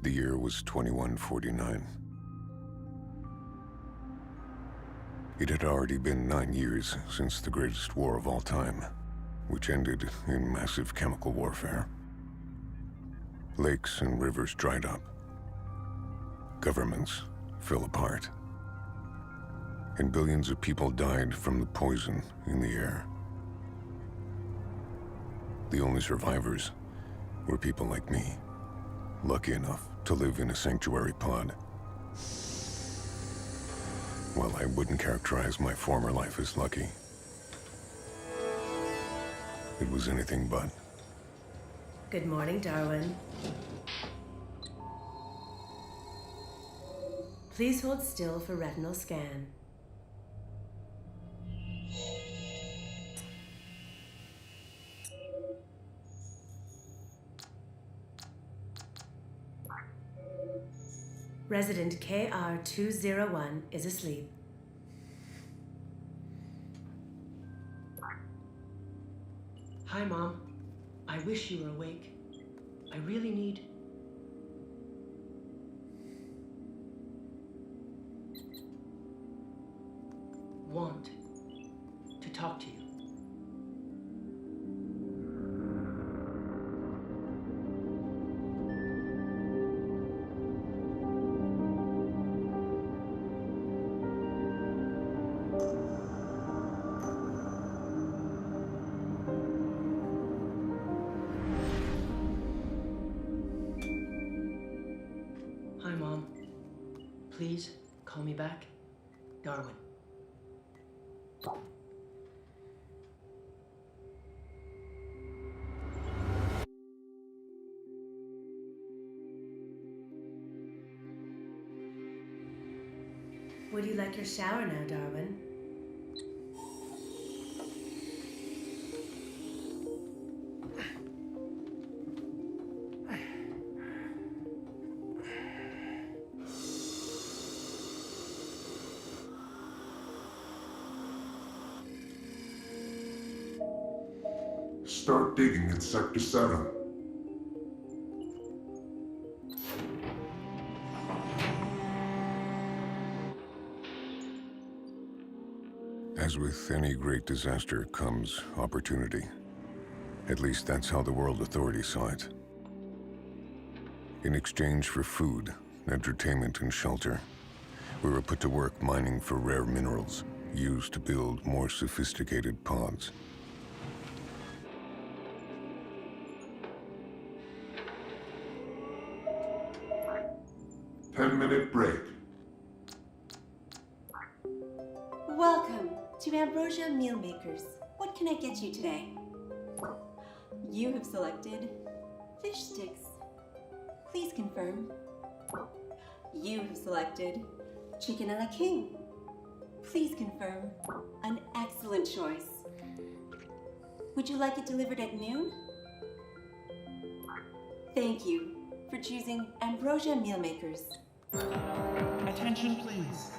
The year was 2149. It had already been 9 years since the greatest war of all time, which ended in massive chemical warfare. Lakes and rivers dried up. Governments fell apart. And billions of people died from the poison in the air. The only survivors were people like me, lucky enough to live in a sanctuary pod. Well, I wouldn't characterize my former life as lucky. It was anything but. Good morning, Darwin. Please hold still for retinal scan. Resident KR201 is asleep. Hi, Mom. I wish you were awake. I really want to talk to you. Hi, Mom. Please call me back. Darwin. Would you like your shower now, Darwin? Start digging in Sector 7. As with any great disaster comes opportunity. At least that's how the World Authority saw it. In exchange for food, entertainment, and shelter, we were put to work mining for rare minerals, used to build more sophisticated pods. Ten-minute break. Welcome to Ambrosia Meal Makers. What can I get you today? You have selected fish sticks. Please confirm. You have selected chicken a la king. Please confirm. An excellent choice. Would you like it delivered at noon? Thank you for choosing Ambrosia Meal Makers. Attention, please.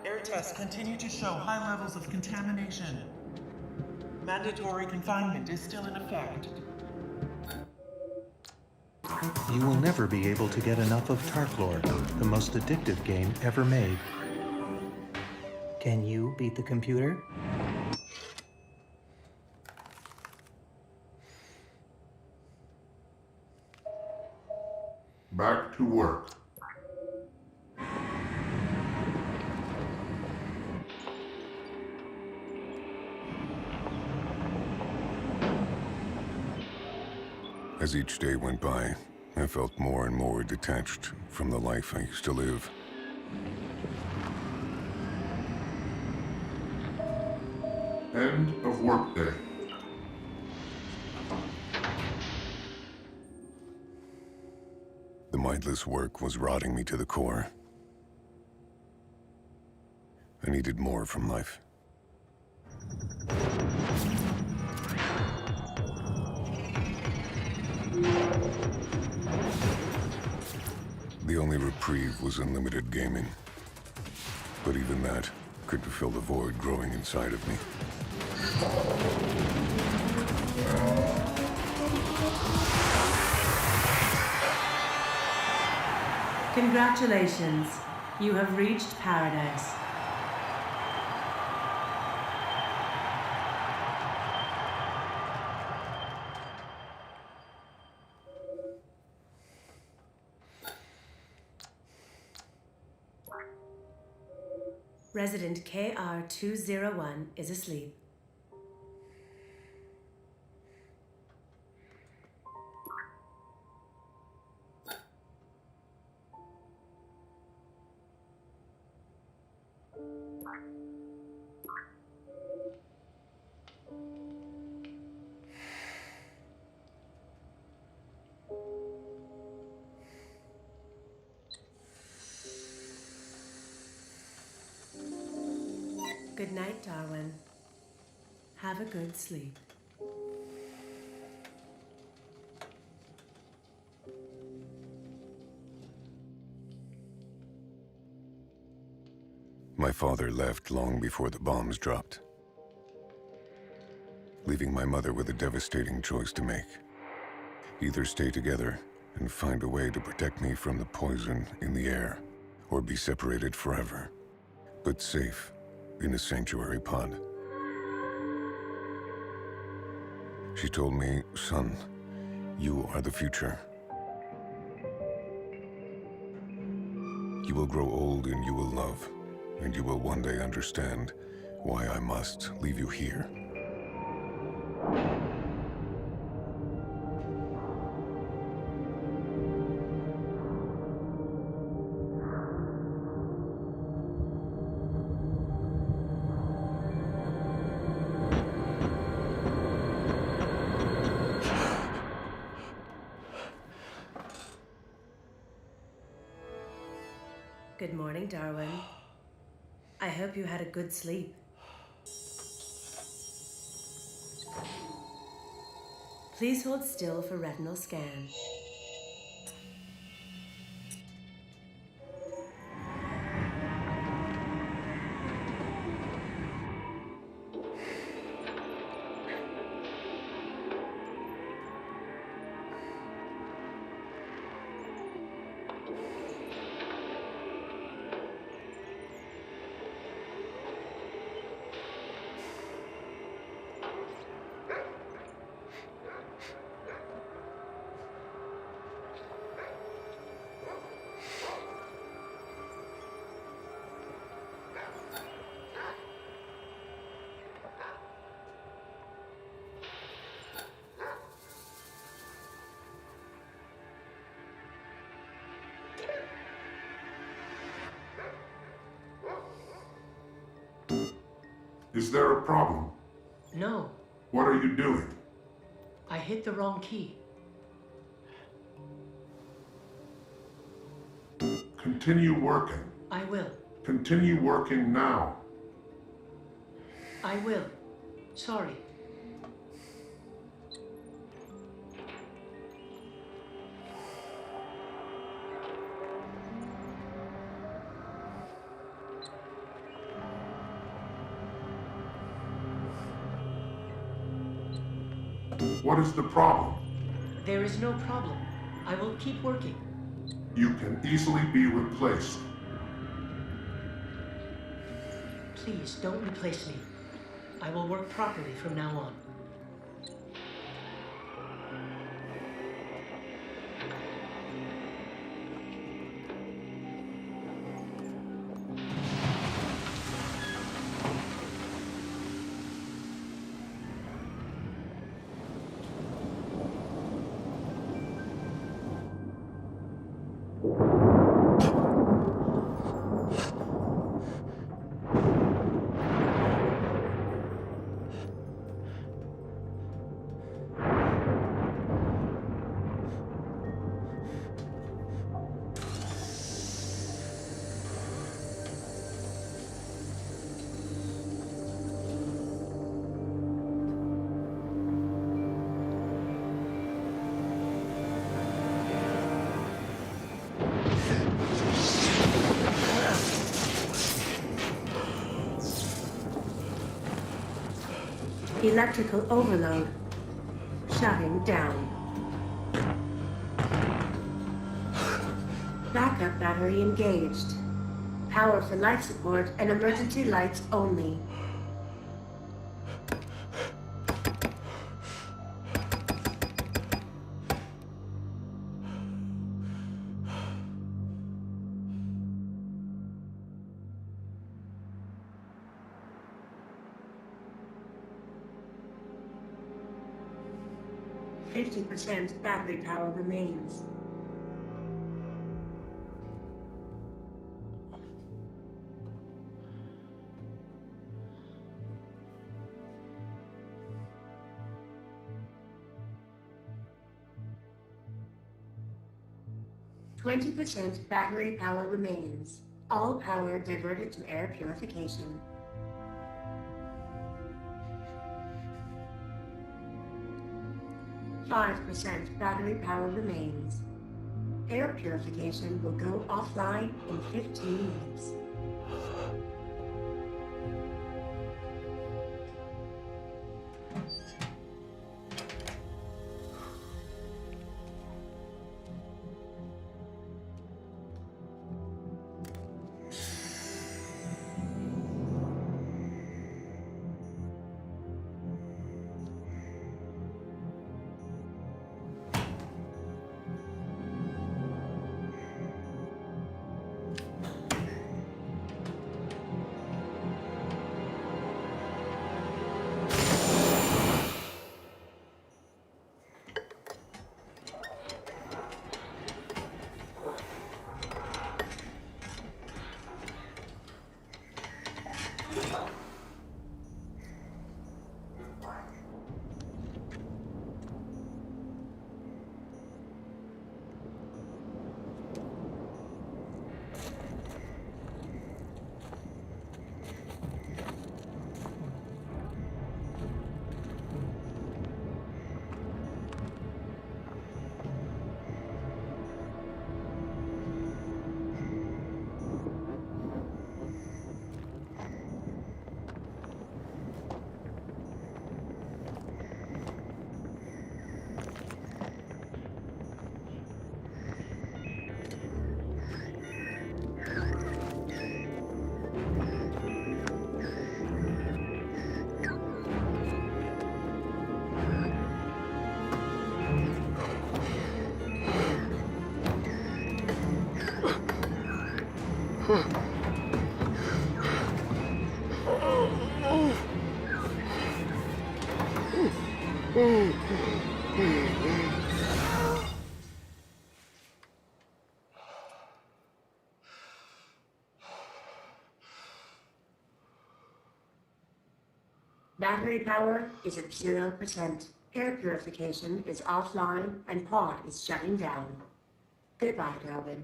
Air tests continue to show high levels of contamination. Mandatory confinement is still in effect. You will never be able to get enough of Tarklore, the most addictive game ever made. Can you beat the computer? Back to work. As each day went by, I felt more and more detached from the life I used to live. End of workday. The mindless work was rotting me to the core. I needed more from life. The only reprieve was unlimited gaming. But even that couldn't fill the void growing inside of me. Congratulations. You have reached paradise. Resident KR201 is asleep. Good night, Darwin. Have a good sleep. My father left long before the bombs dropped, leaving my mother with a devastating choice to make. Either stay together and find a way to protect me from the poison in the air, or be separated forever, but safe in a sanctuary pod. She told me, son, you are the future. You will grow old and you will love, and you will one day understand why I must leave you here. Good morning, Darwin. I hope you had a good sleep. Please hold still for retinal scan. Is there a problem? No, What are you doing? I hit the wrong key. Continue working. I will. Continue working now. I will. Sorry. What is the problem? There is no problem. I will keep working. You can easily be replaced. Please don't replace me. I will work properly from now on. Electrical overload. Shutting down. Backup battery engaged. Power for life support and emergency lights only. %, battery power remains. %, battery power remains. All power diverted to air purification. 5% battery power remains. Air purification will go offline in 15 minutes. Battery power is at 0%. Air purification is offline and pod is shutting down. Goodbye, Darwin.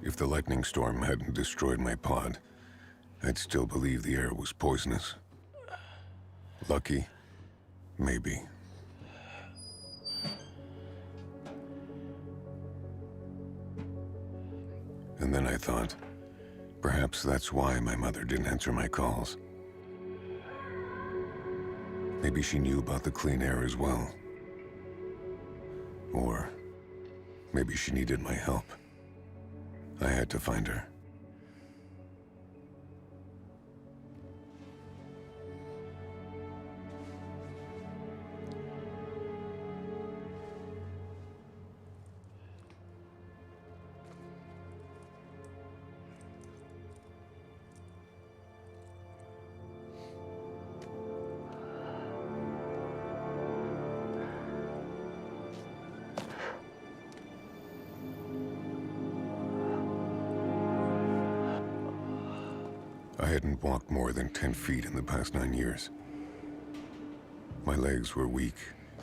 If the lightning storm hadn't destroyed my pod, I'd still believe the air was poisonous. Lucky? Maybe. And then I thought, perhaps that's why my mother didn't answer my calls. Maybe she knew about the clean air as well. Or maybe she needed my help. I had to find her. I hadn't walked more than 10 feet in the past 9 years. My legs were weak,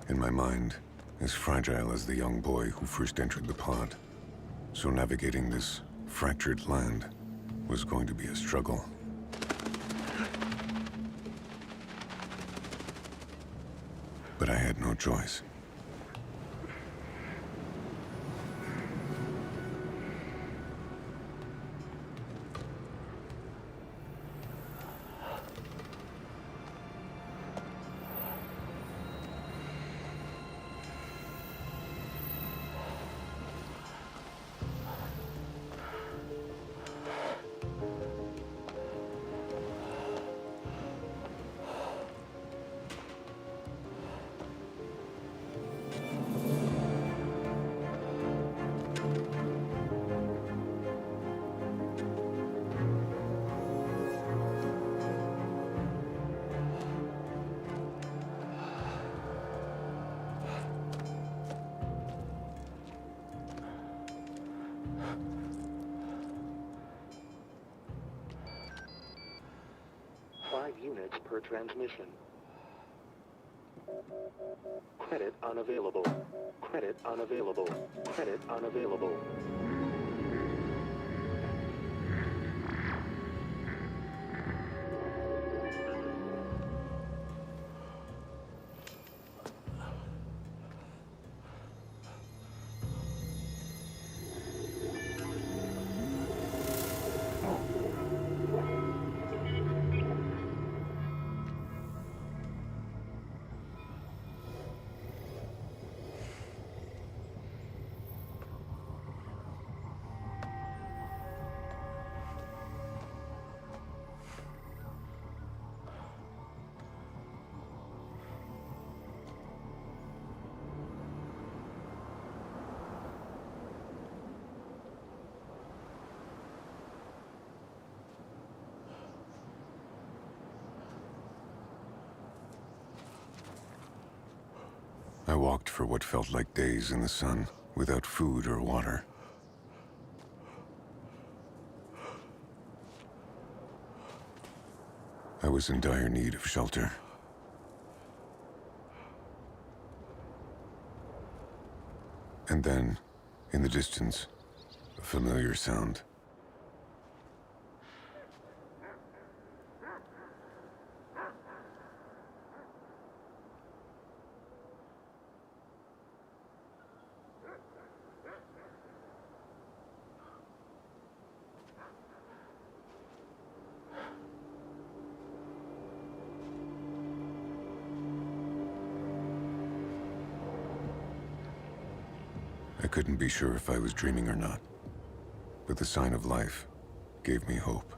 and my mind as fragile as the young boy who first entered the pod. So navigating this fractured land was going to be a struggle. But I had no choice. 5 units per transmission. Credit unavailable. Credit unavailable. Credit unavailable. I walked for what felt like days in the sun, without food or water. I was in dire need of shelter. And then, in the distance, a familiar sound. I couldn't be sure if I was dreaming or not, but the sign of life gave me hope.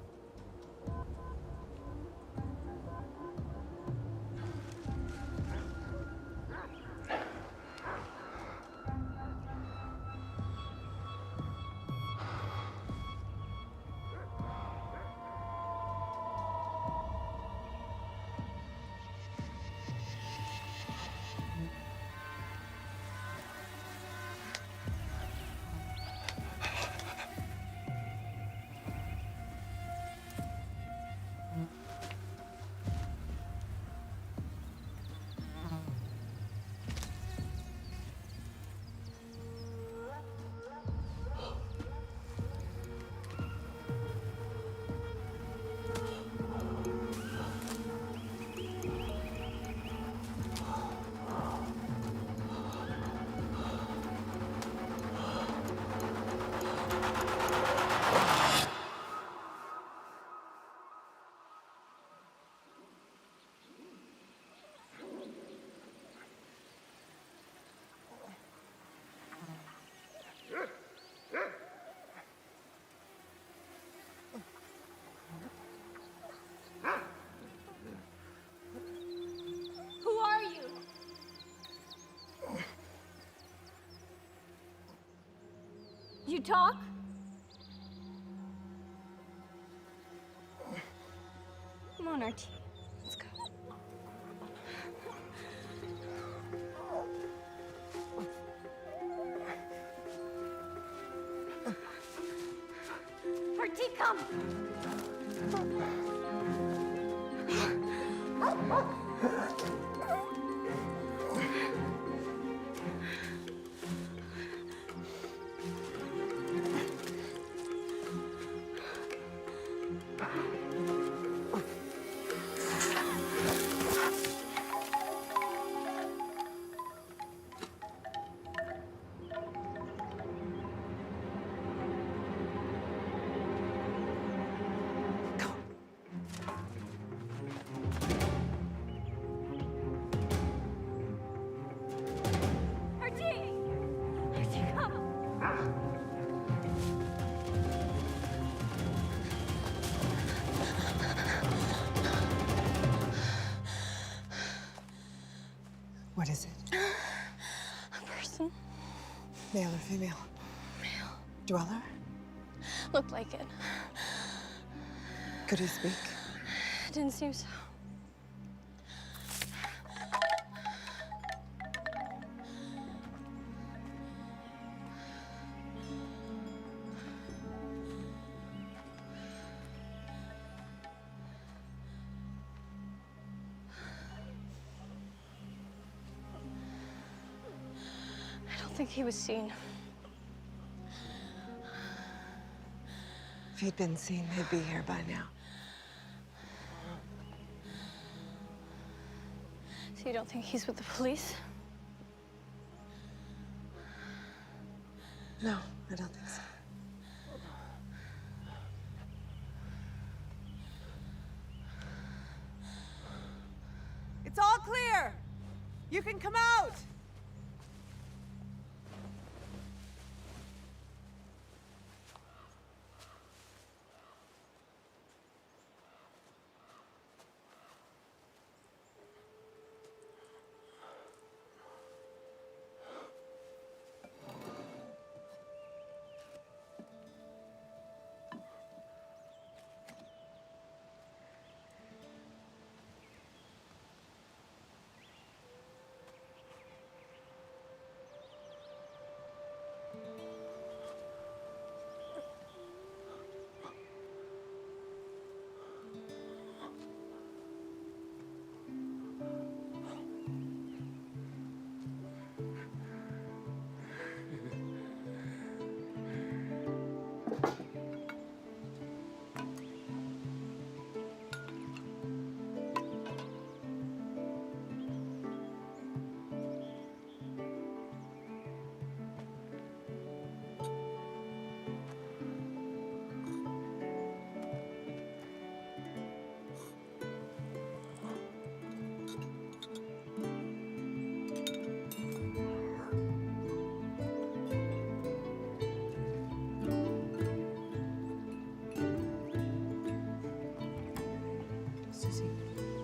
Who are you? You talk? Come on, RT. Let's go. RT, come! What is it? A person. Male or female? Male. Dweller? Looked like it. Could he speak? Didn't seem so. think he was seen. If he'd been seen, he'd be here by now. So you don't think he's with the police? No, I don't think so. It's all clear! You can come out!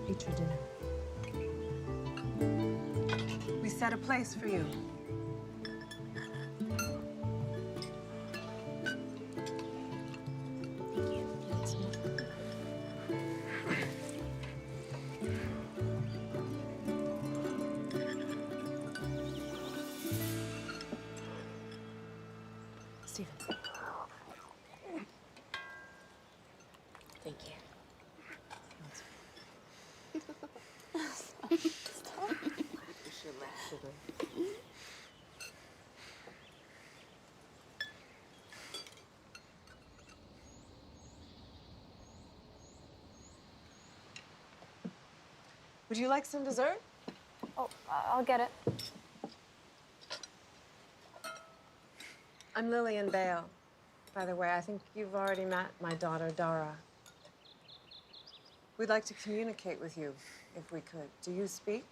Eat your dinner. We set a place for you. Stephen. Thank you. Would you like some dessert? Oh, I'll get it. I'm Lillian Bale. By the way, I think you've already met my daughter, Dara. We'd like to communicate with you, if we could. Do you speak?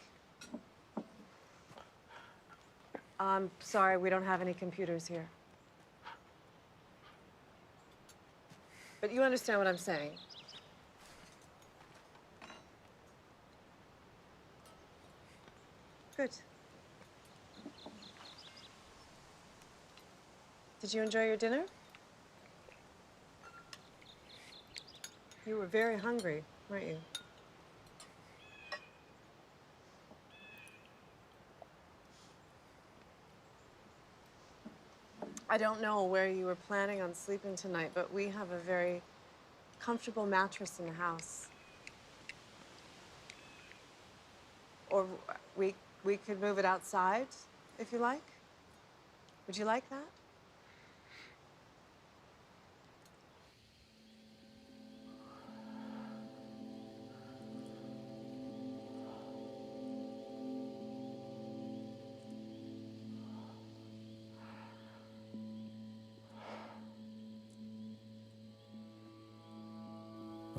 I'm sorry, we don't have any computers here. But you understand what I'm saying. Good. Did you enjoy your dinner? You were very hungry, weren't you? I don't know where you were planning on sleeping tonight, but we have a very comfortable mattress in the house. Or we could move it outside, if you like. Would you like that?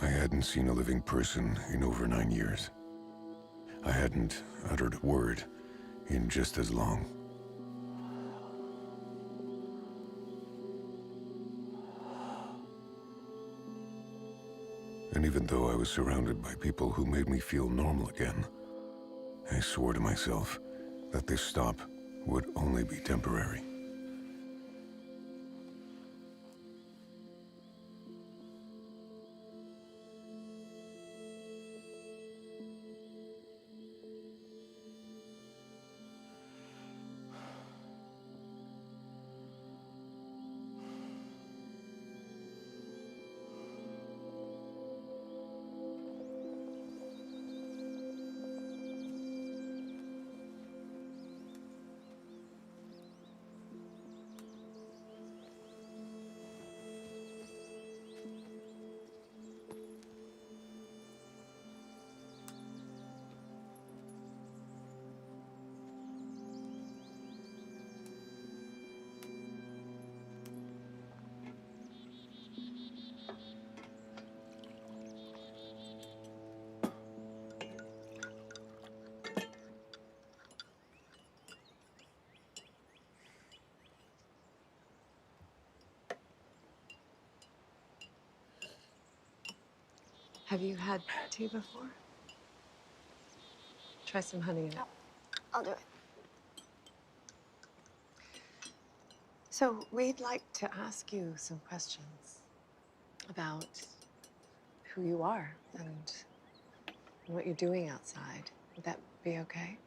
I hadn't seen a living person in over 9 years. I hadn't uttered a word in just as long. And even though I was surrounded by people who made me feel normal again, I swore to myself that this stop would only be temporary. Have you had tea before? Try some honey in it. I'll do it. So we'd like to ask you some questions about who you are and what you're doing outside. Would that be okay?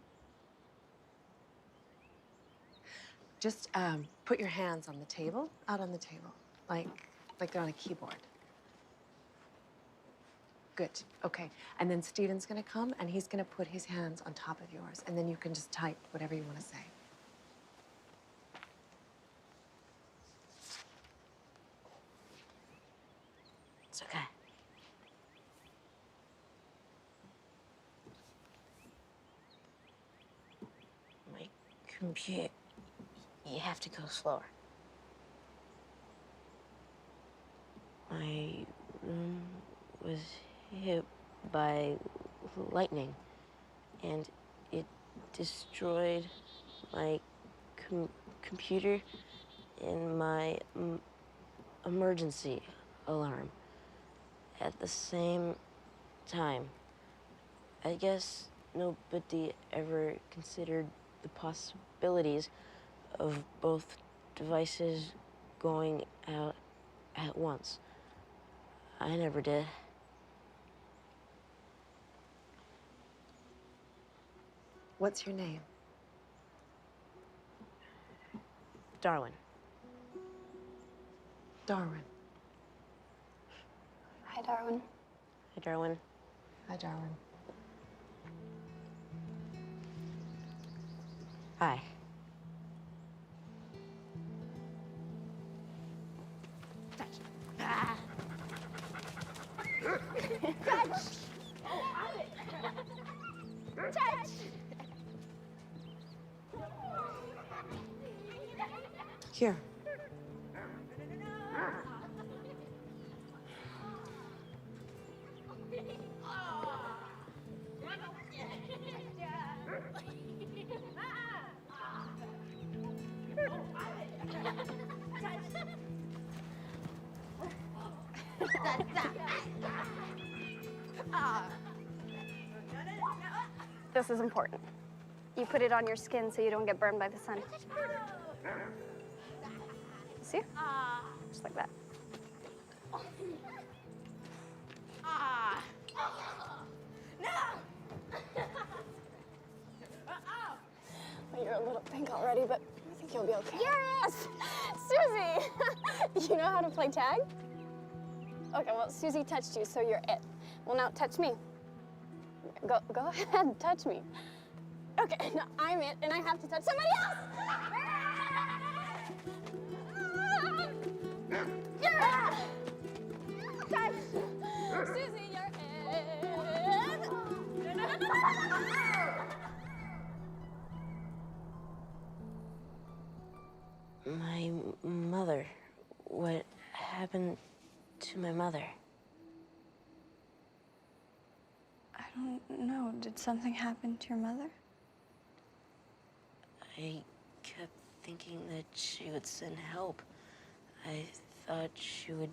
Just put your hands on the table, out on the table, like they're on a keyboard. Good, okay. And then Steven's gonna come and he's gonna put his hands on top of yours, and then you can just type whatever you wanna say. It's okay. My computer. You have to go slower. My room was hit by lightning, and it destroyed my computer and my emergency alarm at the same time. I guess nobody ever considered the possibilities of both devices going out at once. I never did. What's your name? Darwin. Darwin. Hi, Darwin. Hi, Darwin. Hi, Darwin. Hi. Here. This is important. You put it on your skin so you don't get burned by the sun. See? Just like that. Well, you're a little pink already, but I think you'll be okay. Yes! Susie! You know how to play tag? Okay, well, Susie touched you, so you're it. Well, now touch me. Go ahead, touch me. Okay, now I'm it, and I have to touch somebody else! Yeah! Touch! Susie, you're it! My mother. What happened to my mother? I don't know. Did something happen to your mother? I kept thinking that she would send help. I thought she would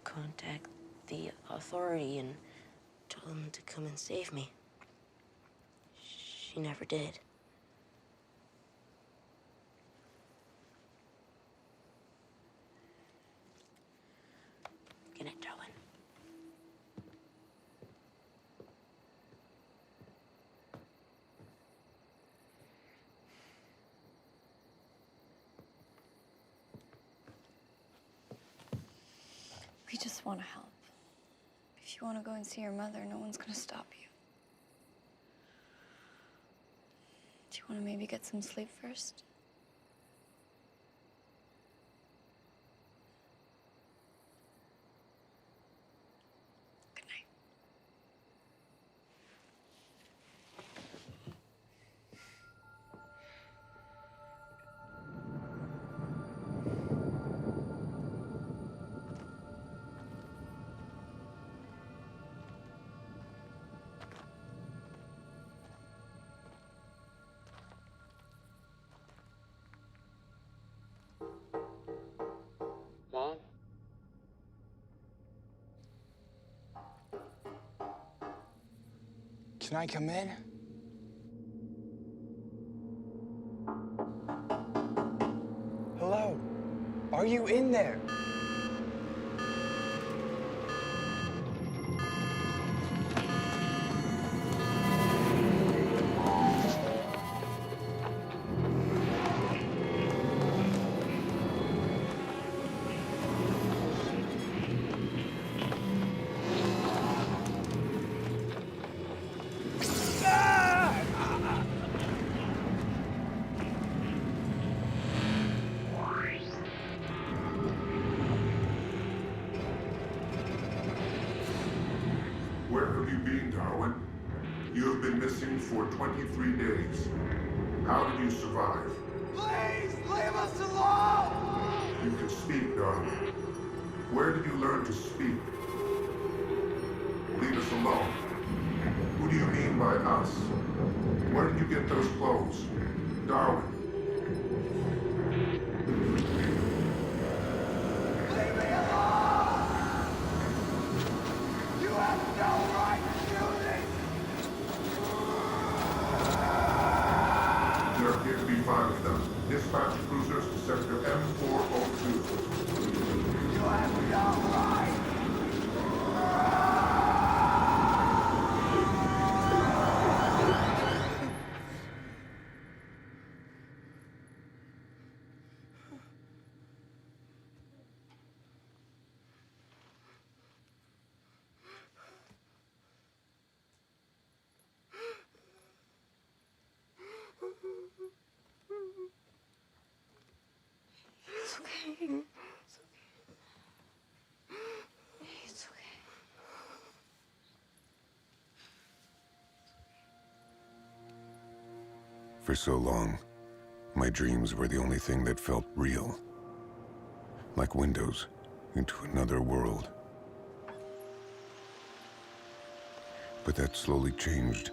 contact the authority and tell them to come and save me. She never did. Good night, Darwin. We just want to help. If you want to go and see your mother, no one's going to stop you. Do you want to maybe get some sleep first? Good night. Can I come in? Hello? Are you in there? Where have you been, Darwin? You have been missing for 23 days. How did you survive? Please, leave us alone! You can speak, Darwin. Where did you learn to speak? Leave us alone. Who do you mean by us? Where did you get those clothes? Darwin. Leave me alone! You have no right to do this! There appear to be 5 of them. Dispatch cruisers to sector M402. You have no right! It's okay. It's okay. For so long, my dreams were the only thing that felt real. Like windows into another world. But that slowly changed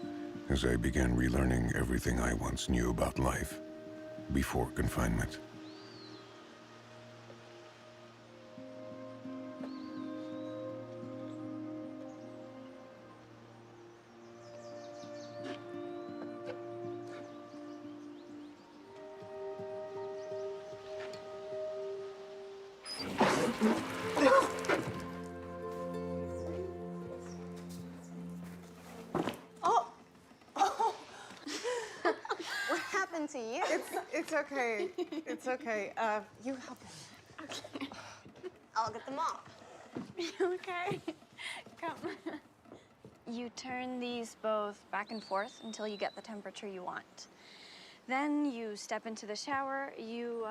as I began relearning everything I once knew about life before confinement. What happened to you? It's okay. It's okay. You help him. Okay. I'll get them off. Okay. Come. You turn these both back and forth until you get the temperature you want. Then you step into the shower. You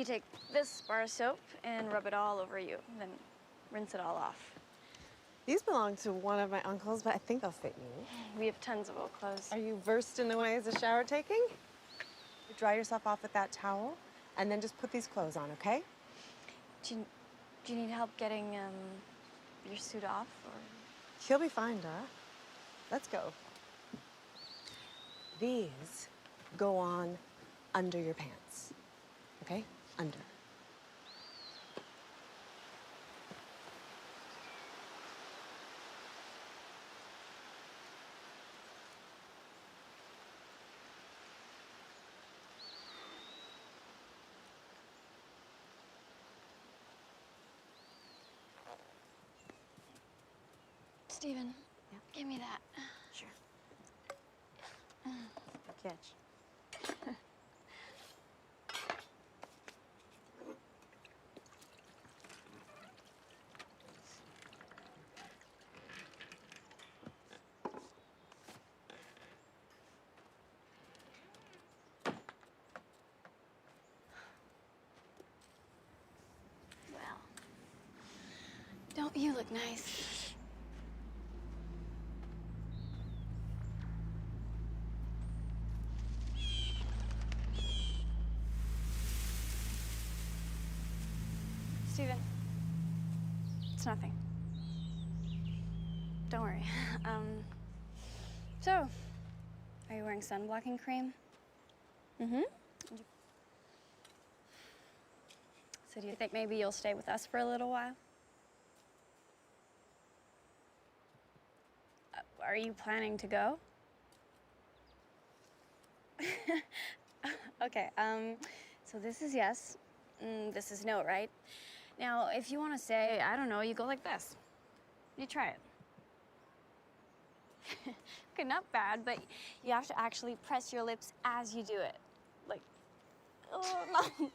take this bar of soap and rub it all over you. Then rinse it all off. These belong to one of my uncles, but I think they'll fit you. We have tons of old clothes. Are you versed in the ways of shower taking? You dry yourself off with that towel, and then just put these clothes on, okay? Do you need help getting your suit off, or? He'll be fine, Dara. Let's go. These go on under your pants, okay? Under. Steven, give me that. Sure. Good catch. Well, don't you look nice? Steven, it's nothing. Don't worry. So, are you wearing sun-blocking cream? Mm-hmm. So do you think maybe you'll stay with us for a little while? are you planning to go? Okay, so this is yes, this is no, right? Now, if you want to say, I don't know, you go like this. You try it. Okay, not bad, but you have to actually press your lips as you do it. Like, oh,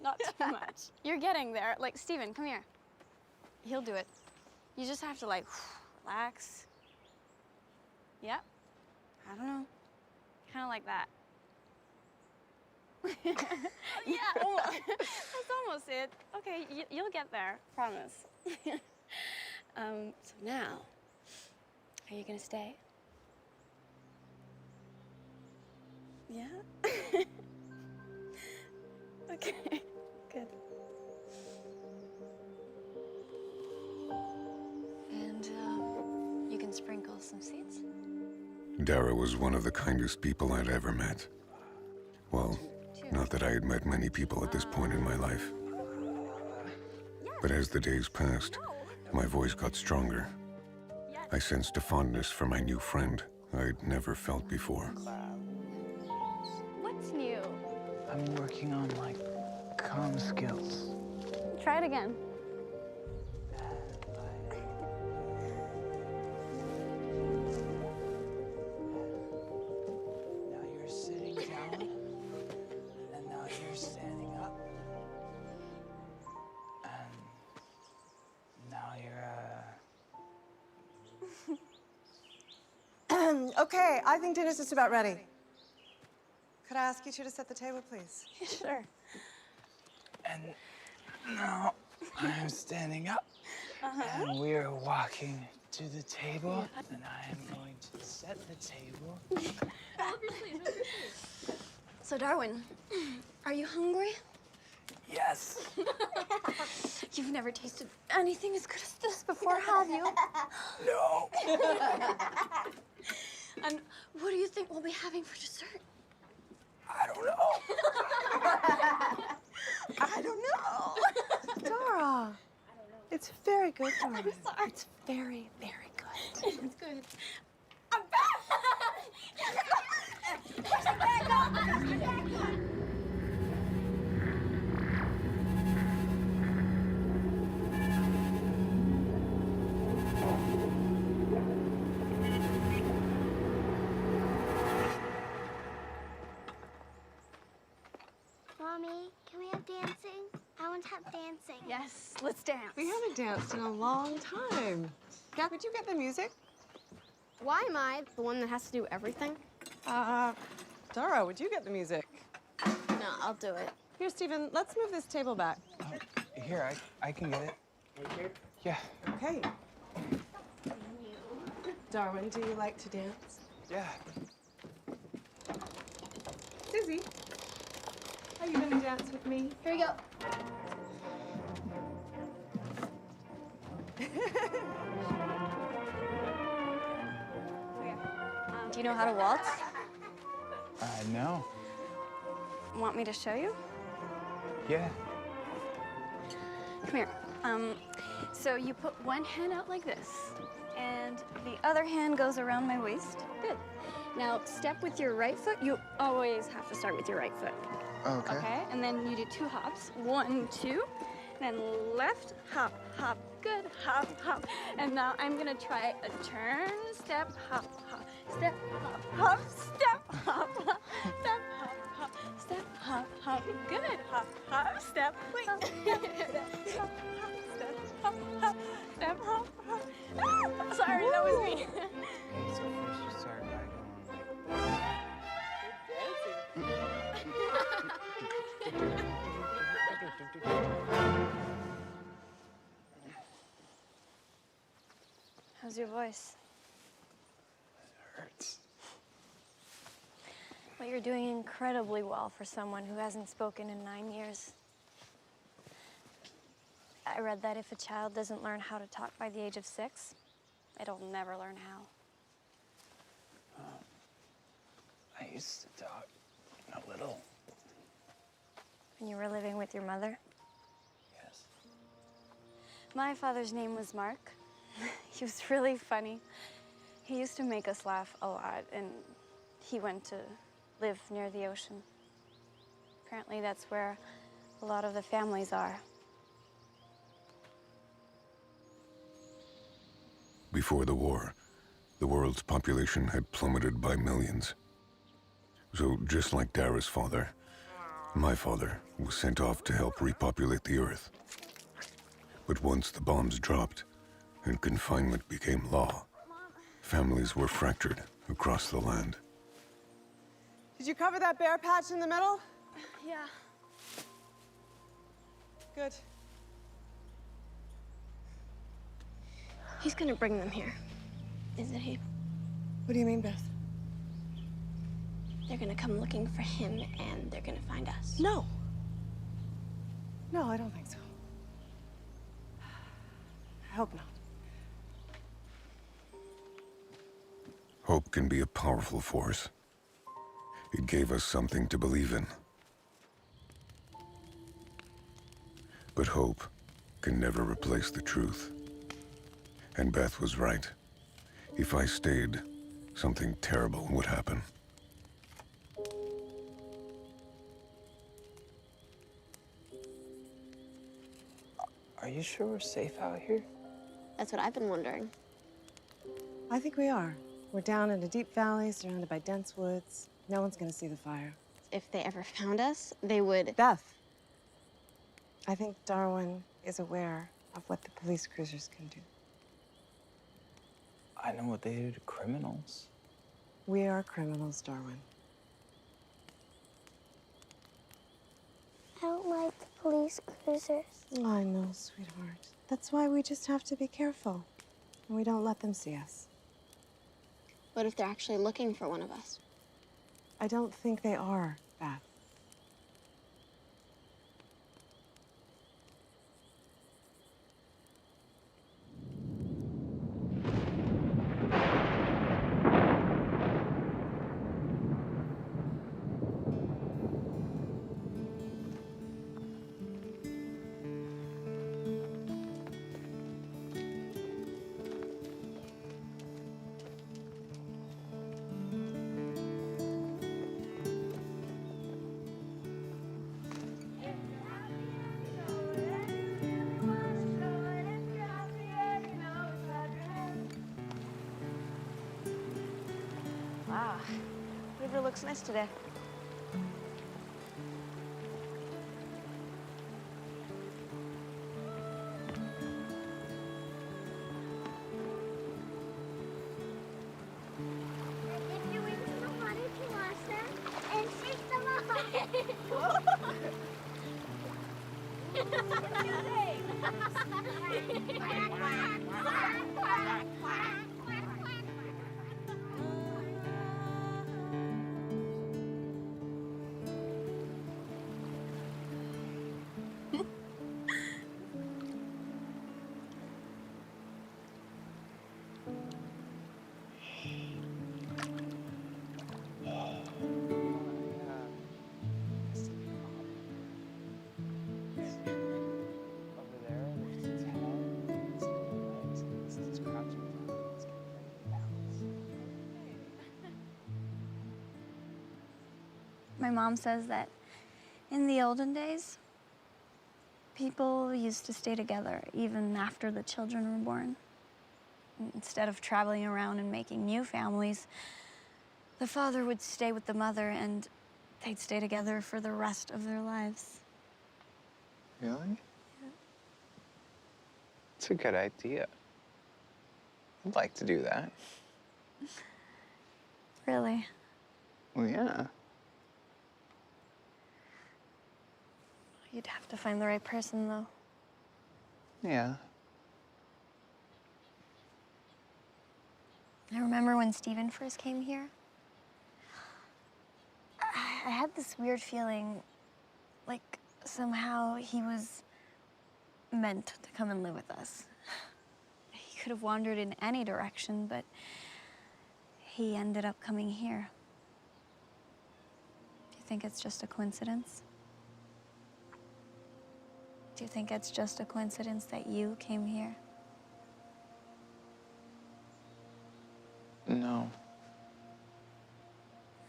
not too much. You're getting there. Like, Steven, come here. He'll do it. You just have to, like, relax. Yep. I don't know. Kind of like that. Yeah, that's almost it. Okay, you'll get there, promise. So now, are you gonna stay? Yeah? Okay, good. And, you can sprinkle some seeds? Dara was one of the kindest people I'd ever met. Well, not that I had met many people at this point in my life. But as the days passed, my voice got stronger. I sensed a fondness for my new friend I'd never felt before. What's new? I'm working on my comm skills. Try it again. Now you're sitting down, and now you're standing up. And now you're, Okay, I think dinner's just about ready. Could I ask you two to set the table, please? Sure. And now I'm standing up, and we're walking to the table, and I am going to set the table. So, Darwin, are you hungry? Yes. You've never tasted anything as good as this before, have you? No. And what do you think we'll be having for dessert? I don't know. I don't know. Dara. It's very good, Dara. I'm sorry. It's very, very good. It's good. I'm back! Where's the bag? Mommy, can we have dancing? I want to have dancing. Yes, let's dance. We haven't danced in a long time. Gab, would you get the music? Why am I the one that has to do everything? Dara, would you get the music? No, I'll do it. Here, Steven, let's move this table back. Here, I can get it. Yeah. Okay. Darwin, do you like to dance? Yeah. Susie, are you gonna dance with me? Here we go. Do you know how to waltz? No. Want me to show you? Yeah. Come here. So you put one hand out like this, and the other hand goes around my waist. Good. Now step with your right foot. You always have to start with your right foot. Okay. Okay, and then you do 2 hops. 1, 2, then left, hop, hop. Good, hop, hop. And now I'm gonna try a turn, step, hop, hop, step, hop, hop, step, hop, hop, step, hop, hop, step, hop, hop. Good, hop, hop, step, wait, hop, step, hop, hop, step, hop, hop, step, hop, hop. Ah, sorry, that was me. So first you start by going How's your voice? It hurts. Well, you're doing incredibly well for someone who hasn't spoken in 9 years. I read that if a child doesn't learn how to talk by the age of 6, it'll never learn how. I used to talk a little. When you were living with your mother? Yes. My father's name was Mark. He was really funny. He used to make us laugh a lot, and he went to live near the ocean. Apparently that's where a lot of the families are. Before the war, the world's population had plummeted by millions. So just like Dara's father, my father was sent off to help repopulate the Earth. But once the bombs dropped and confinement became law, families were fractured across the land. Did you cover that bare patch in the middle? Yeah. Good. He's gonna bring them here, isn't he? What do you mean, Beth? They're gonna come looking for him, and they're gonna find us. No. No, I don't think so. I hope not. Hope can be a powerful force. It gave us something to believe in. But hope can never replace the truth. And Beth was right. If I stayed, something terrible would happen. Are you sure we're safe out here? That's what I've been wondering. I think we are. We're down in a deep valley, surrounded by dense woods. No one's gonna see the fire. If they ever found us, they would... Beth, I think Darwin is aware of what the police cruisers can do. I know what they do to criminals. We are criminals, Darwin. I don't like the police cruisers. I know, sweetheart. That's why we just have to be careful. And we don't let them see us. What if they're actually looking for one of us? I don't think they are, Beth. Wow, river looks nice today. If you into the water to wash them and shake them off. My mom says that in the olden days, people used to stay together even after the children were born. Instead of traveling around and making new families, the father would stay with the mother and they'd stay together for the rest of their lives. Really? Yeah. It's a good idea. I'd like to do that. Really? Well, yeah. You'd have to find the right person, though. Yeah. I remember when Stephen first came here. I had this weird feeling, like somehow he was meant to come and live with us. He could have wandered in any direction, but he ended up coming here. Do you think it's just a coincidence? Do you think it's just a coincidence that you came here? No.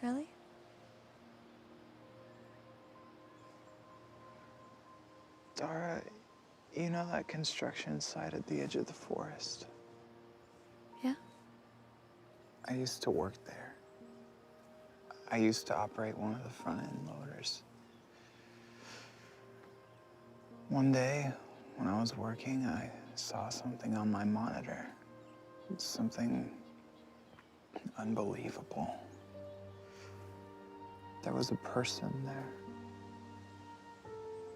Really? Dara, you know that construction site at the edge of the forest? Yeah? I used to work there. I used to operate one of the front-end loaders. One day, when I was working, I saw something on my monitor. Something unbelievable. There was a person there.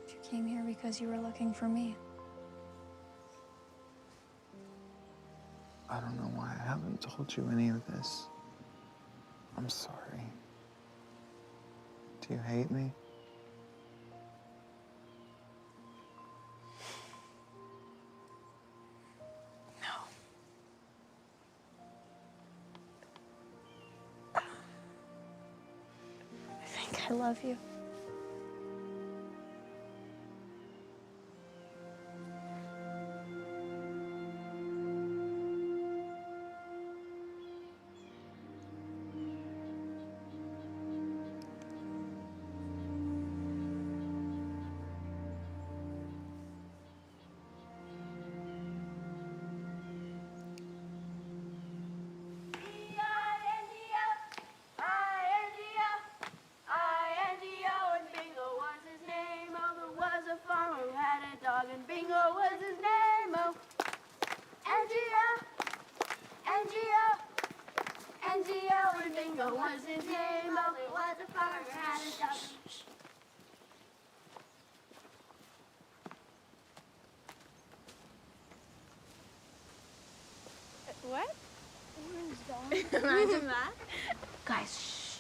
You came here because you were looking for me. I don't know why I haven't told you any of this. I'm sorry. Do you hate me? I think I love you. What? Imagine that. Guys, shh.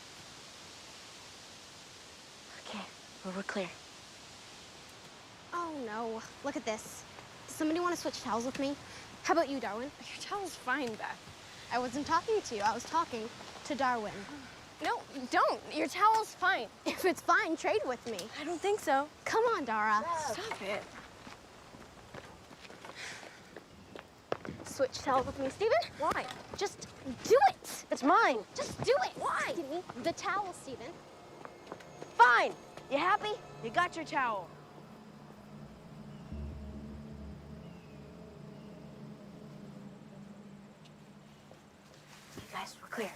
Okay, we're clear. Oh no, look at this. Does somebody want to switch towels with me? How about you, Darwin? Your towel's fine, Beth. I wasn't talking to you, I was talking to Darwin. No, don't. Your towel's fine. If it's fine, trade with me. I don't think so. Come on, Dara. Stop it. Switch towels with me, Steven. Why? Just do it. It's mine. Just do it. Why? Give me the towel, Steven. Fine. You happy? You got your towel. You guys, we're clear.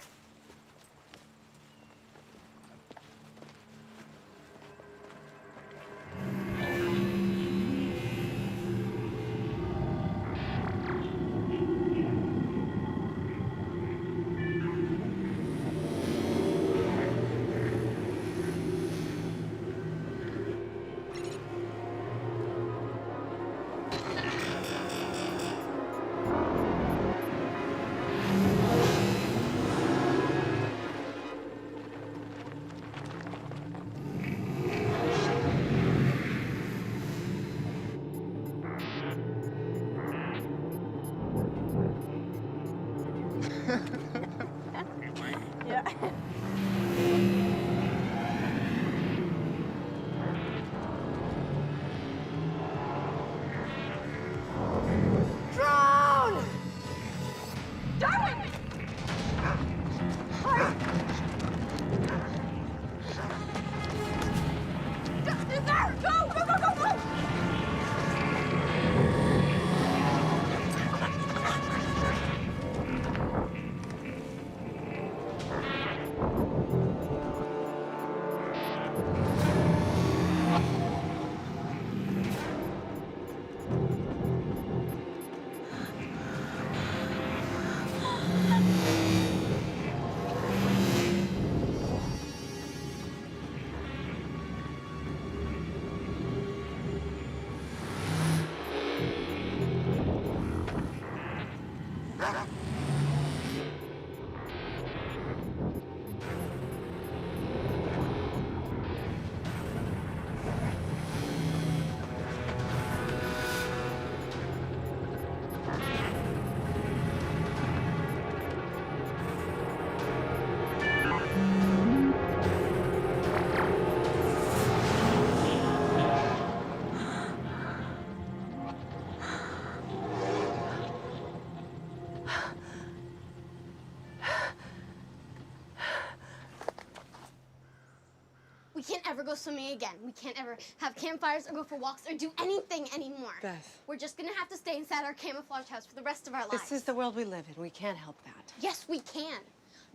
We can't ever go swimming again. We can't ever have campfires or go for walks or do anything anymore. Beth. We're just gonna have to stay inside our camouflage house for the rest of our lives. This is the world we live in. We can't help that. Yes, we can.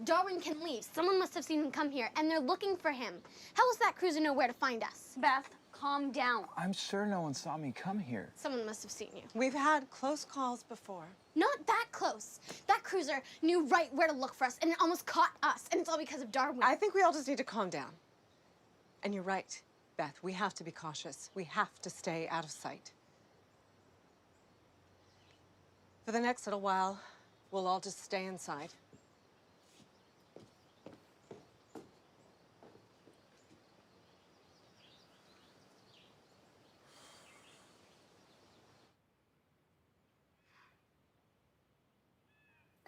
Darwin can leave. Someone must have seen him come here, and they're looking for him. How does that cruiser know where to find us? Beth, calm down. I'm sure no one saw me come here. Someone must have seen you. We've had close calls before. Not that close. That cruiser knew right where to look for us, and it almost caught us, and it's all because of Darwin. I think we all just need to calm down. And you're right, Beth. We have to be cautious. We have to stay out of sight. For the next little while, we'll all just stay inside.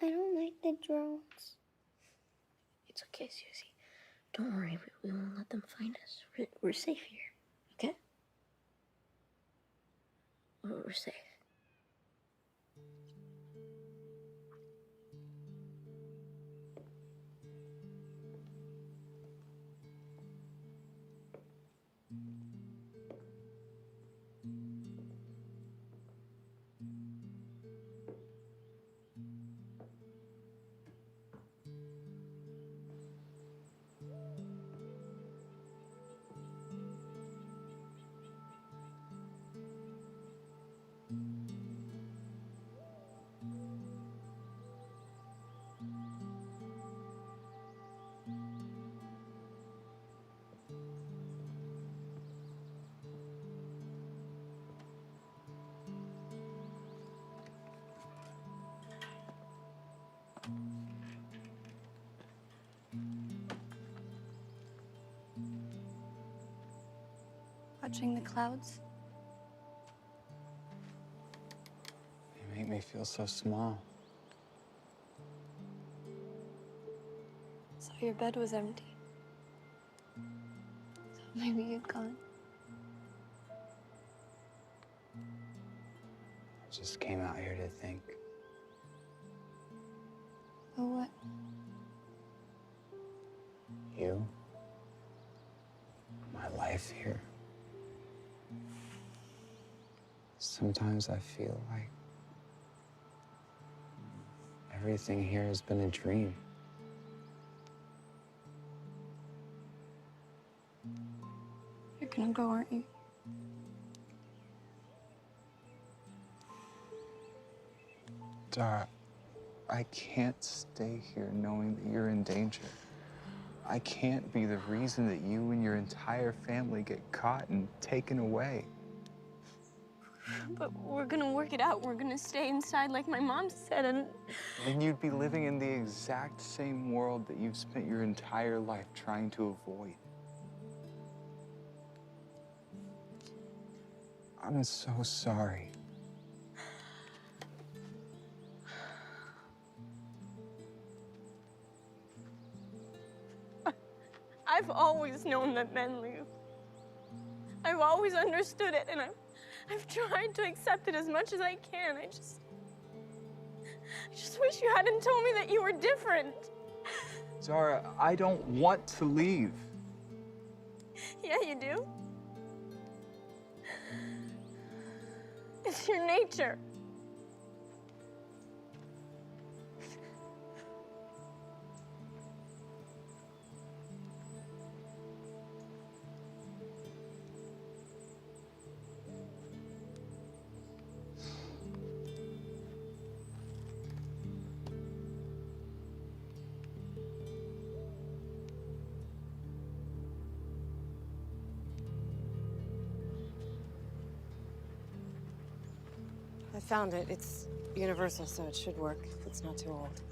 I don't like the drones. It's okay, Susie. Don't worry, we won't let them find us. We're safe here, okay? We're safe. Watching the clouds. You make me feel so small. So your bed was empty. So maybe you'd gone. I just came out here to think. Oh, what? You. My life here. Sometimes I feel like everything here has been a dream. You're gonna go, aren't you? Dara, I can't stay here knowing that you're in danger. I can't be the reason that you and your entire family get caught and taken away. But we're gonna work it out. We're gonna stay inside like my mom said, and... Then you'd be living in the exact same world that you've spent your entire life trying to avoid. I'm so sorry. I've always known that men leave. I've always understood it, and I've tried to accept it as much as I can. I just wish you hadn't told me that you were different. Zara, I don't want to leave. Yeah, you do. It's your nature. I found it. It's universal, so it should work if it's not too old.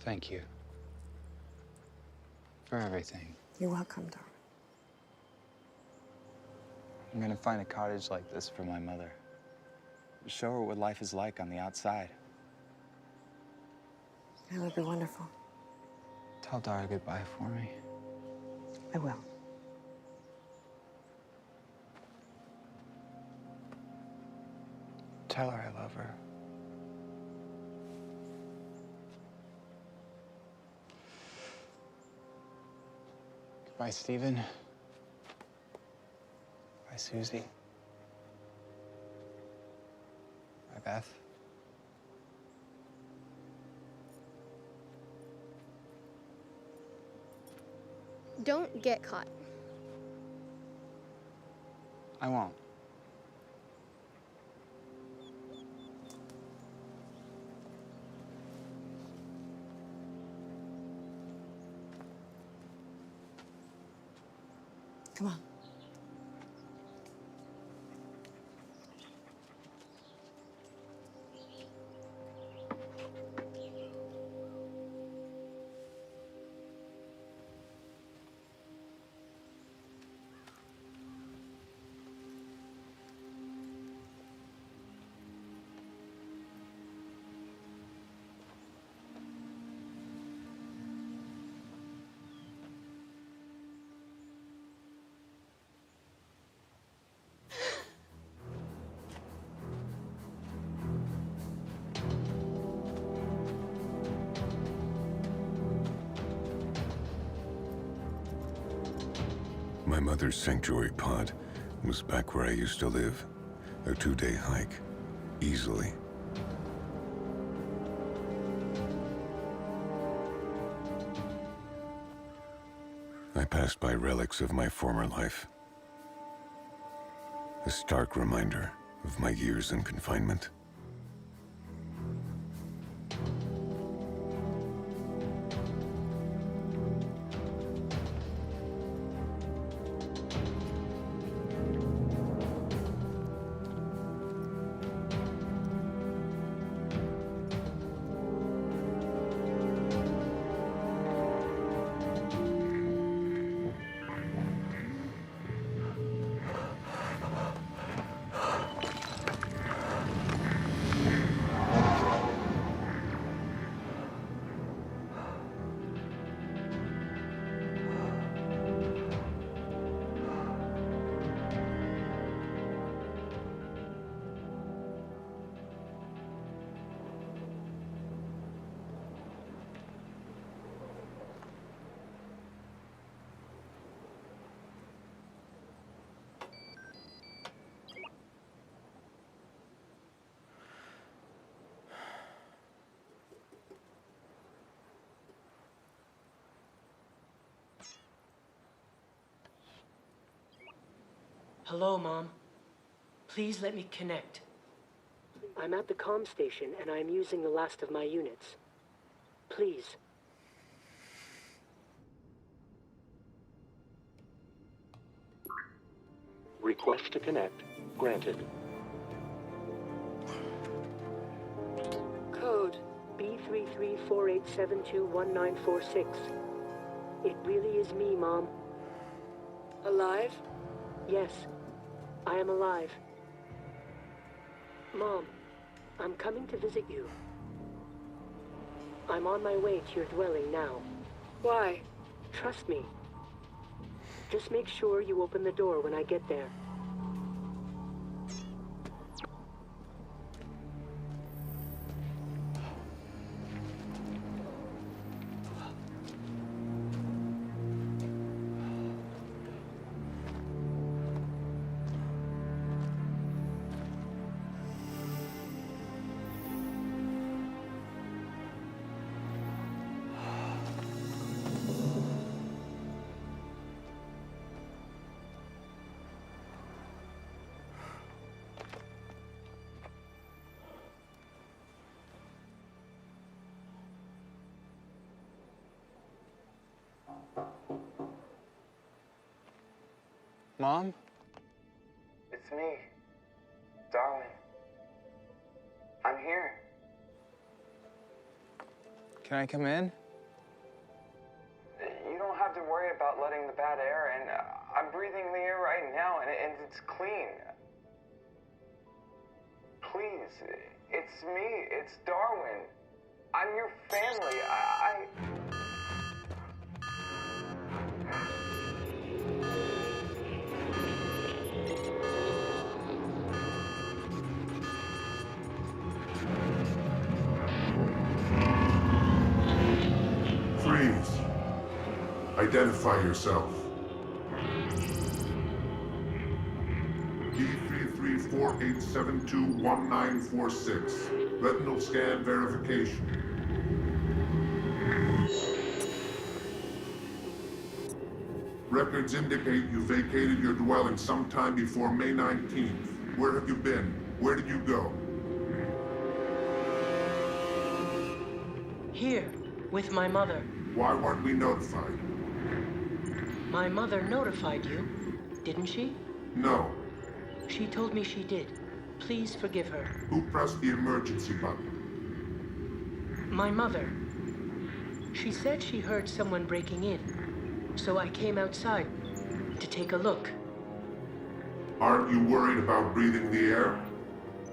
Thank you. For everything. You're welcome, darling. I'm gonna find a cottage like this for my mother. Show her what life is like on the outside. That would be wonderful. Tell Dara goodbye for me. I will. Tell her I love her. Bye, Stephen. Bye, Susie. Bye, Beth. Don't get caught. I won't. Come on. My mother's sanctuary pod was back where I used to live. A 2-day hike, easily. I passed by relics of my former life. A stark reminder of my years in confinement. Hello, Mom. Please let me connect. I'm at the comm station and I'm using the last of my units. Please. Request to connect granted. Code B3348721946. It really is me, Mom. Alive? Yes, I am alive. Mom, I'm coming to visit you. I'm on my way to your dwelling now. Why? Trust me. Just make sure you open the door when I get there. Mom? It's me, Darwin. I'm here. Can I come in? You don't have to worry about letting the bad air in. I'm breathing the air right now, and it's clean. Please, it's me. It's Darwin. I'm your family. Freeze. Identify yourself. 2338721946. Retinal scan verification. Records indicate you vacated your dwelling sometime before May 19th. Where have you been? Where did you go? Here, with my mother. Why weren't we notified? My mother notified you, didn't she? No. She told me she did. Please forgive her. Who pressed the emergency button? My mother. She said she heard someone breaking in, so I came outside to take a look. Aren't you worried about breathing the air?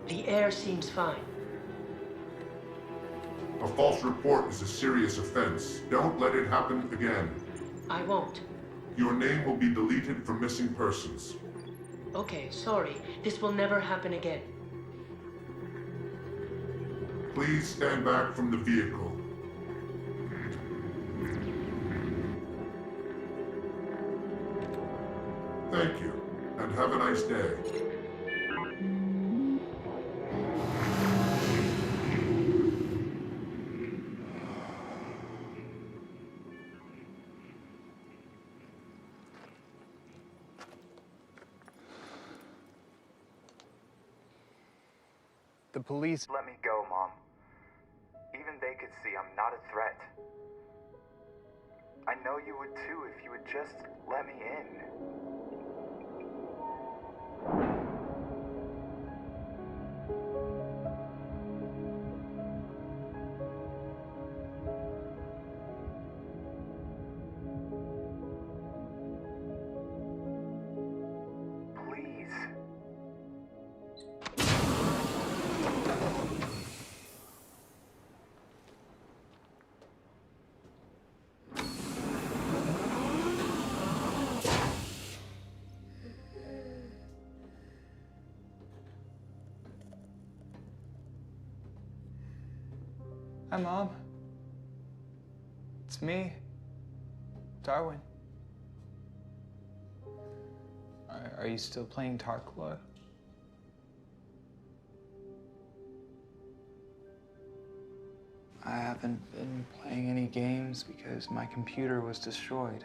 The air seems fine. A false report is a serious offense. Don't let it happen again. I won't. Your name will be deleted from missing persons. Okay, sorry. This will never happen again. Please stand back from the vehicle. Thank you, and have a nice day. The police let me go, Mom. Even they could see I'm not a threat. I know you would too if you would just let me in. Hi, Mom. It's me, Darwin. Are you still playing Tarkla? I haven't been playing any games because my computer was destroyed.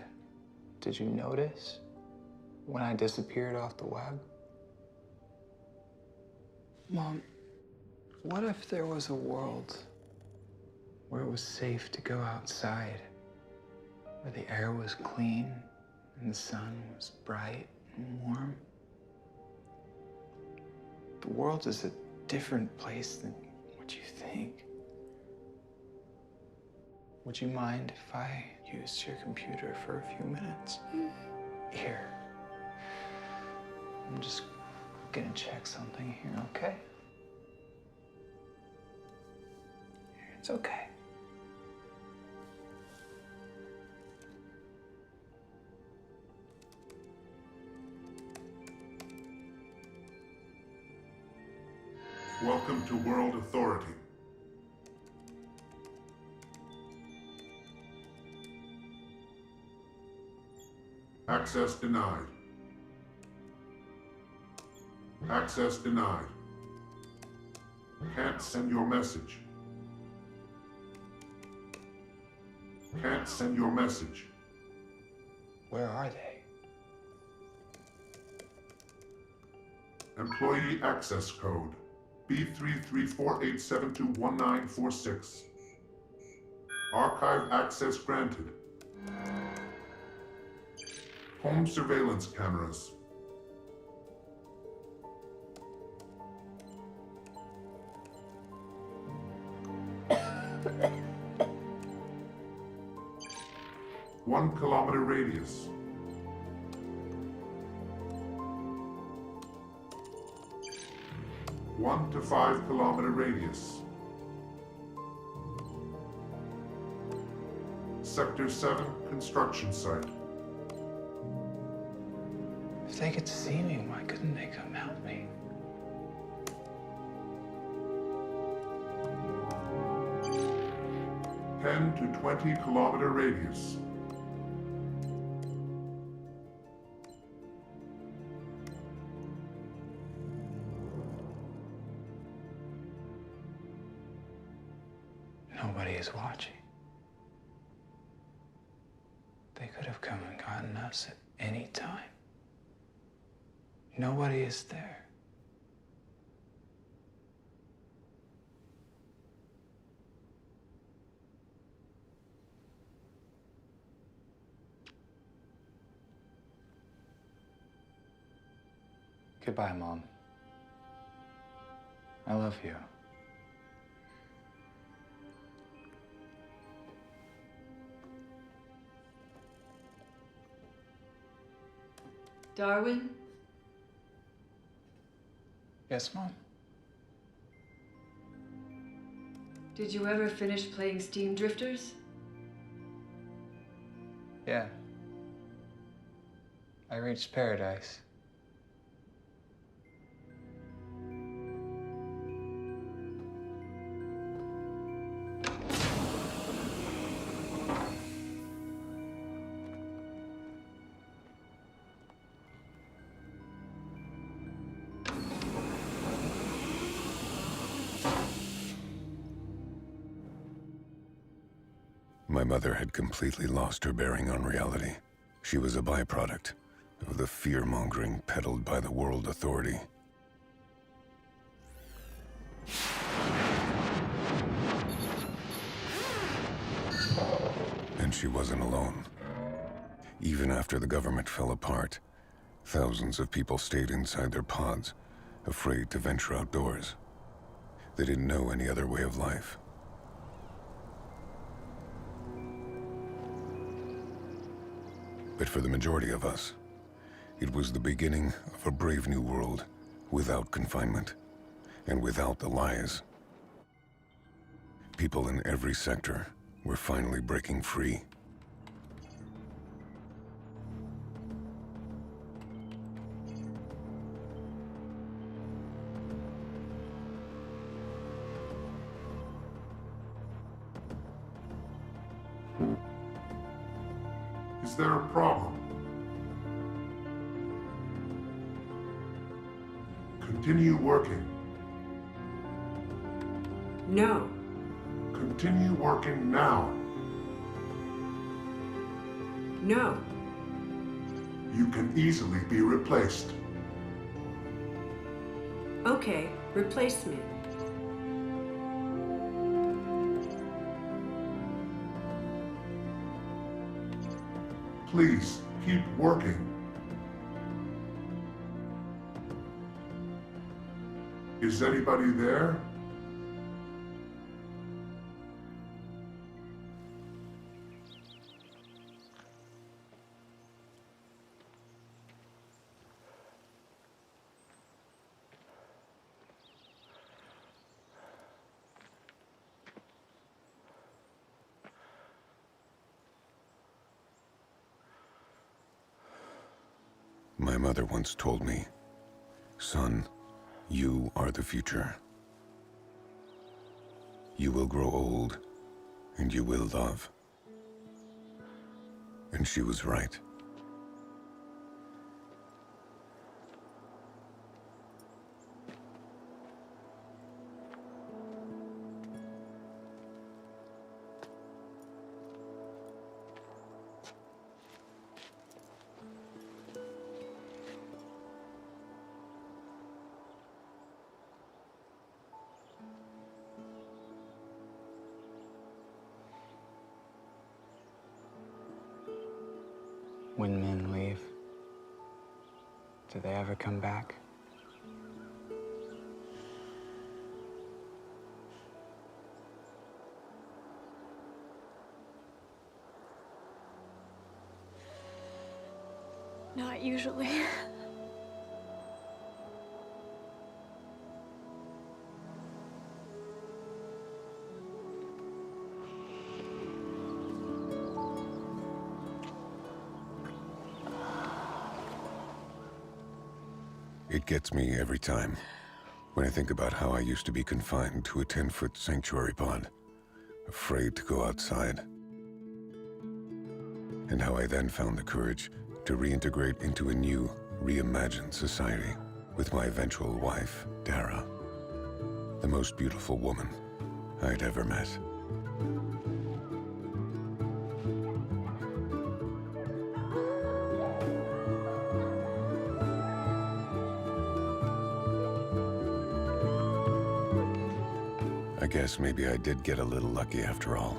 Did you notice when I disappeared off the web? Mom, what if there was a world where it was safe to go outside, where the air was clean and the sun was bright and warm? The world is a different place than what you think. Would you mind if I used your computer for a few minutes? Here. I'm just gonna check something here, okay? It's okay. Welcome to World Authority. Access denied. Access denied. Can't send your message. Can't send your message. Where are they? Employee access code B33487211946. Archive access granted. Home surveillance cameras. One kilometer radius. One to 5 kilometer radius. Sector 7 construction site. If they could see me, why couldn't they come help me? Ten to 20 kilometer radius. Nobody is watching. They could have come and gotten us at any time. Nobody is there. Goodbye, Mom. I love you. Darwin? Yes, Mom? Did you ever finish playing Steam Drifters? Yeah. I reached paradise. My mother had completely lost her bearing on reality. She was a byproduct of the fear-mongering peddled by the World Authority. And she wasn't alone. Even after the government fell apart, thousands of people stayed inside their pods, afraid to venture outdoors. They didn't know any other way of life. But for the majority of us, it was the beginning of a brave new world without confinement and without the lies. People in every sector were finally breaking free. Is there a problem? Continue working. No. Continue working now. No. You can easily be replaced. Okay, replace me. Please, keep working. Is anybody there? My mother once told me, "Son, you are the future. You will grow old, and you will love." And she was right. When men leave, do they ever come back? Not usually. It gets me every time when I think about how I used to be confined to a 10-foot sanctuary pod, afraid to go outside. And how I then found the courage to reintegrate into a new, reimagined society with my eventual wife, Dara, the most beautiful woman I'd ever met. I guess maybe I did get a little lucky after all.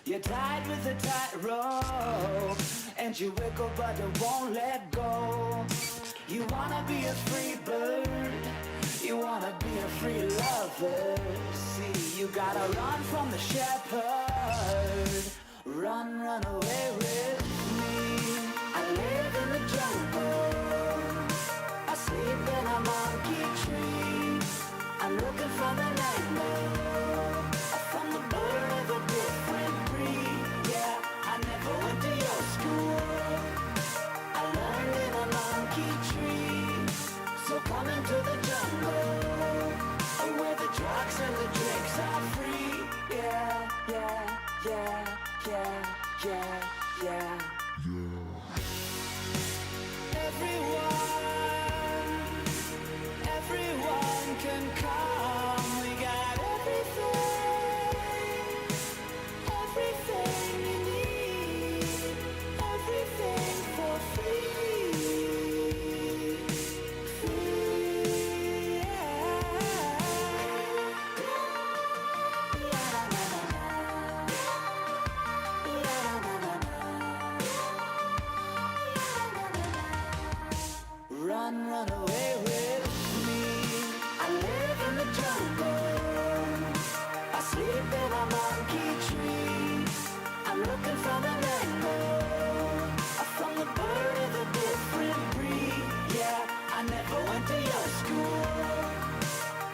You're tied with a tight rope, and you wiggle but it won't let go. You wanna be a free bird, you wanna be a free lover. See, you gotta run from the shepherd. Run, run away with me. I live in the jungle, I sleep in a monkey tree. I'm looking for the rainbow, from the bird of a different breed. Yeah, I never went to your school, I learned in a monkey tree. So come into the jungle, where the drugs and the drinks are free. Yeah, yeah, yeah, yeah, yeah, yeah. Everyone can come. We got everything you need, everything for free. Free, Run, run away with me. I live in the jungle, I sleep in a monkey tree. I'm looking for the rainbow, from the bird of a different breed. Yeah, I never went to your school,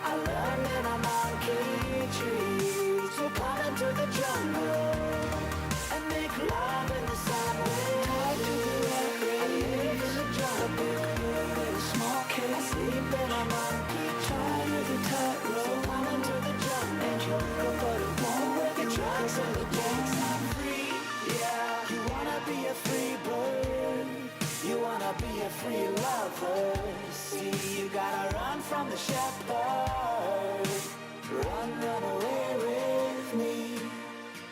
I learned in a monkey tree. So come into the jungle and make love in the sunlight. Talk to the rain. I live in the jungle, in a small cage. I sleep in a monkey tied with a tightrope. So come into the jungle and you go, but it won't work. The drugs and the drinks are free. Yeah, you wanna be a free bird, you wanna be a free lover. See, you gotta run from the shepherd. Run, run away with me.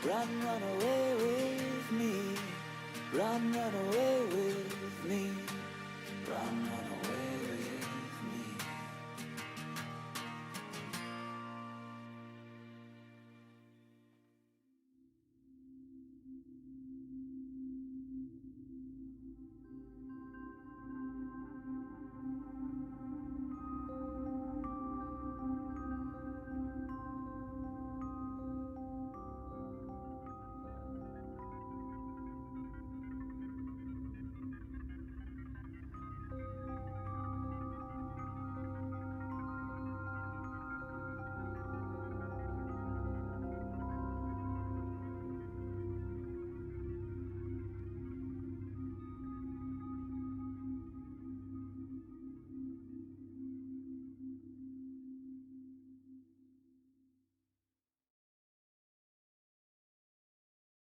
Run, run away with me. Run, run away with me. Run, run away with me.